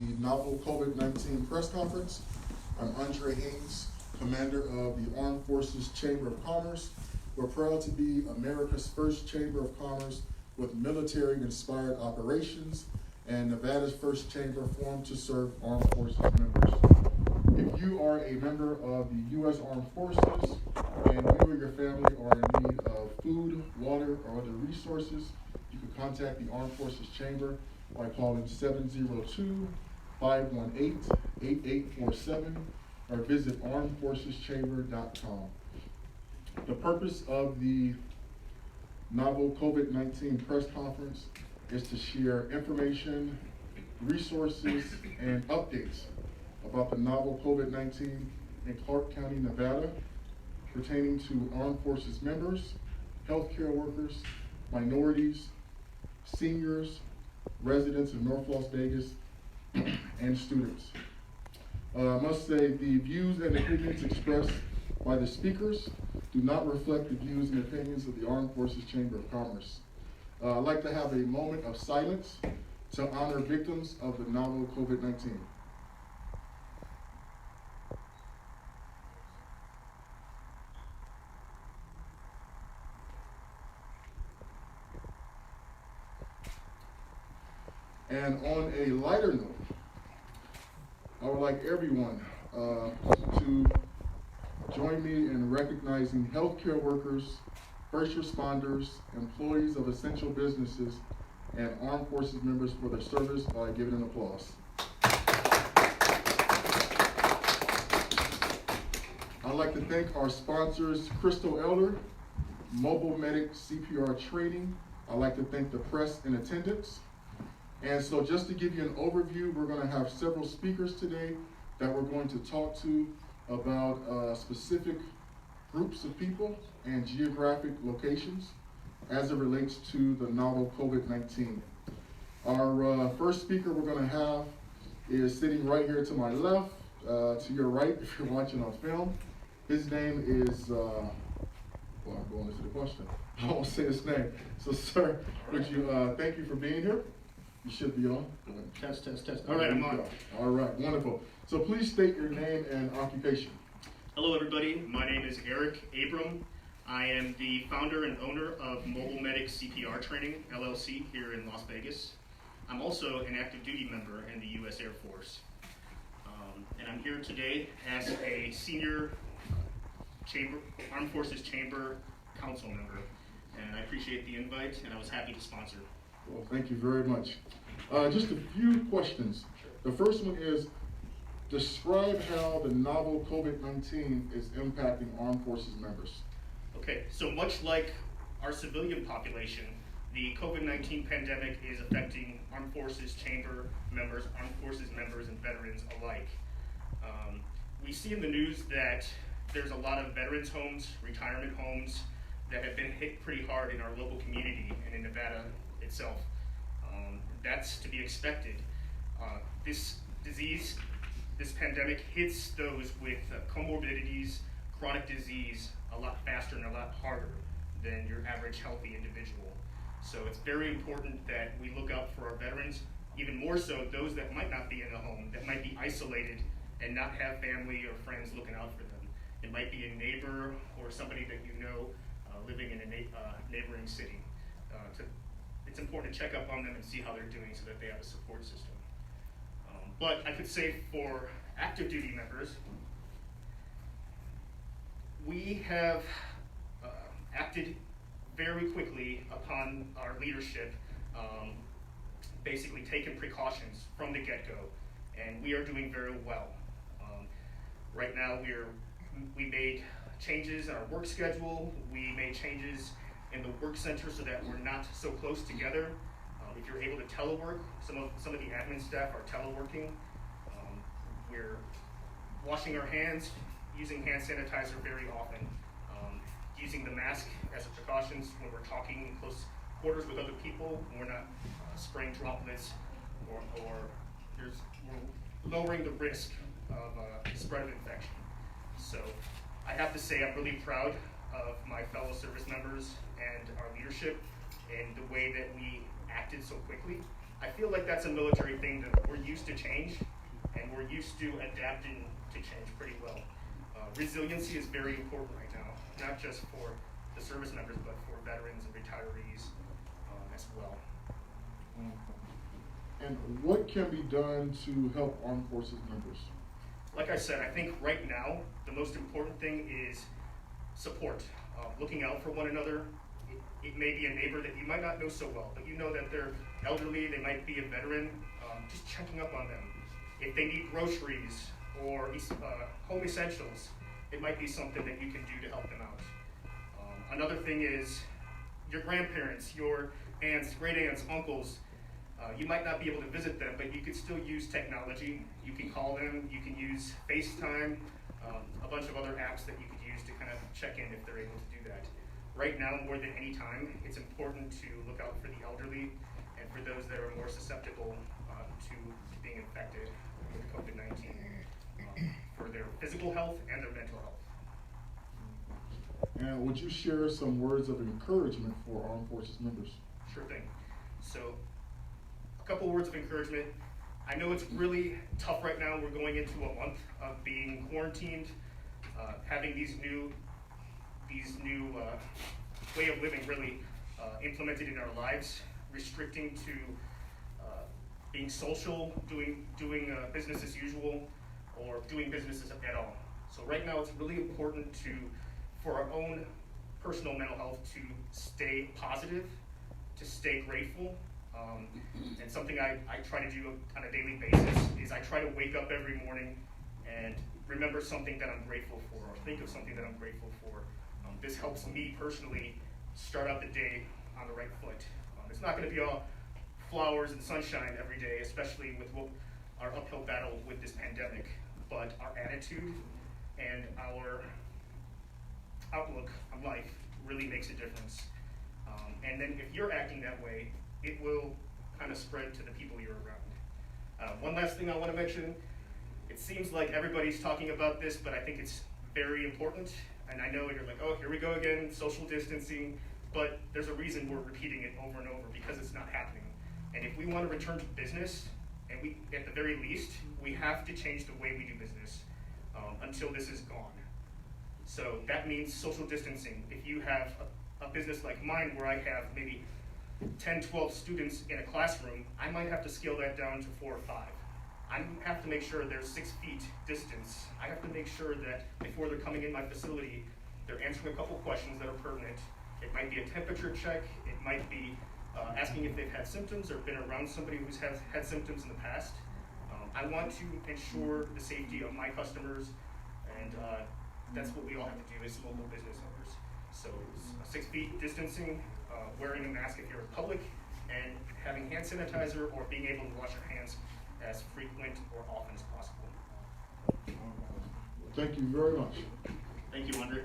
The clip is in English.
The novel COVID-19 press conference. I'm Andre Haynes, Commander of the Armed Forces Chamber of Commerce. We're proud to be America's first Chamber of Commerce with military-inspired operations and Nevada's first chamber formed to serve armed forces members. If you are a member of the U.S. Armed Forces and you or your family are in need of food, water, or other resources, you can contact the Armed Forces Chamber by calling 702-518-8847 or visit armedforceschamber.com. The purpose of the novel COVID-19 press conference is to share information, resources, and updates about the novel COVID-19 in Clark County, Nevada, pertaining to armed forces members, healthcare workers, minorities, seniors, residents of North Las Vegas, and students. I must say the views and opinions expressed by the speakers do not reflect the views and opinions of the Armed Forces Chamber of Commerce. I'd like to have a moment of silence to honor victims of the novel COVID-19. And on a lighter note, I would like everyone to join me in recognizing healthcare workers, first responders, employees of essential businesses, and armed forces members for their service by giving an applause. I'd like to thank our sponsors, Crystal Elder, Mobile Medic CPR Training. I'd like to thank the press in attendance. And so just to give you an overview, we're going to have several speakers today that we're going to talk to about specific groups of people and geographic locations as it relates to the novel COVID-19. Our first speaker we're going to have is sitting right here to my left, to your right if you're watching on film. His name is, well, I'm going into the question. I won't say his name. So sir, would you, thank you for being here. You should be on. Test. All right, I'm on. All right, wonderful. So please state your name and occupation. Hello, everybody. My name is Abram. I am the founder and owner of Mobile Medic CPR Training, LLC, here in Las Vegas. I'm also an active duty member in the U.S. Air Force. And I'm here today as a senior Armed Forces Chamber Council member. And I appreciate the invite, and I was happy to sponsor. Well, thank you very much. Just a few questions. The first one is, describe how the novel COVID-19 is impacting armed forces members. Okay, so much like our civilian population, the COVID-19 pandemic is affecting Armed Forces Chamber members, Armed Forces members, and veterans alike. We see in the news that there's a lot of veterans homes, retirement homes, that have been hit pretty hard in our local community and in Nevada itself. That's to be expected. This disease, this pandemic hits those with comorbidities, chronic disease a lot faster and a lot harder than your average healthy individual. So it's very important that we look out for our veterans, even more so those that might not be in a home, that might be isolated and not have family or friends looking out for them. It might be a neighbor or somebody that you know living in a neighboring city. It's important to check up on them and see how they're doing so that they have a support system. But I could say for active duty members, we have acted very quickly upon our leadership, basically taken precautions from the get-go, and we are doing very well. Right now we made changes in our work schedule, we made changes in the work center so that we're not so close together. If you're able to telework, some of the admin staff are teleworking. We're washing our hands, using hand sanitizer very often, using the mask as a precaution when we're talking in close quarters with other people. We're not spraying droplets, or we're lowering the risk of spread of infection. So I have to say I'm really proud of my fellow service members and our leadership and the way that we acted so quickly. I feel like that's a military thing that we're used to change, and we're used to adapting to change pretty well. Resiliency is very important right now, not just for the service members, but for veterans and retirees as well. And what can be done to help armed forces members? Like I said, I think right now the most important thing is support, looking out for one another. It may be a neighbor that you might not know so well, but you know that they're elderly, they might be a veteran, just checking up on them. If they need groceries or home essentials, it might be something that you can do to help them out. Another thing is your grandparents, your aunts, great aunts, uncles. You might not be able to visit them, but you could still use technology. You can call them, you can use FaceTime, a bunch of other apps that you could use to kind of check in if they're able to do that. Right now, more than any time, it's important to look out for the elderly and for those that are more susceptible to being infected with COVID-19 for their physical health and their mental health. And would you share some words of encouragement for armed forces members? Sure thing. So, a couple words of encouragement. I know it's really tough right now. We're going into a month of being quarantined, having these new way of living really implemented in our lives, restricting to being social, doing business as usual, or doing businesses at all. So right now it's really important for our own personal mental health to stay positive, to stay grateful. And something I try to do on a daily basis is I try to wake up every morning and remember something that I'm grateful for, or think of something that I'm grateful for. This helps me personally start out the day on the right foot. It's not going to be all flowers and sunshine every day, especially with our uphill battle with this pandemic, but our attitude and our outlook on life really makes a difference. And then if you're acting that way, it will kind of spread to the people you're around. One last thing I want to mention, it seems like everybody's talking about this, but I think it's very important. And I know you're like, oh, here we go again, social distancing, but there's a reason we're repeating it over and over, because it's not happening. And if we want to return to business, and we, at the very least, we have to change the way we do business until this is gone. So that means social distancing. If you have a business like mine where I have maybe 10, 12 students in a classroom, I might have to scale that down to 4 or 5. I have to make sure there's 6 feet distance. I have to make sure that before they're coming in my facility, they're answering a couple questions that are pertinent. It might be a temperature check. It might be asking if they've had symptoms or been around somebody who's had symptoms in the past. I want to ensure the safety of my customers, and that's what we all have to do as local business owners. So 6 feet distancing, wearing a mask if you're in public, and having hand sanitizer or being able to wash your hands as frequent or often as possible. Thank you very much. Thank you, Andre.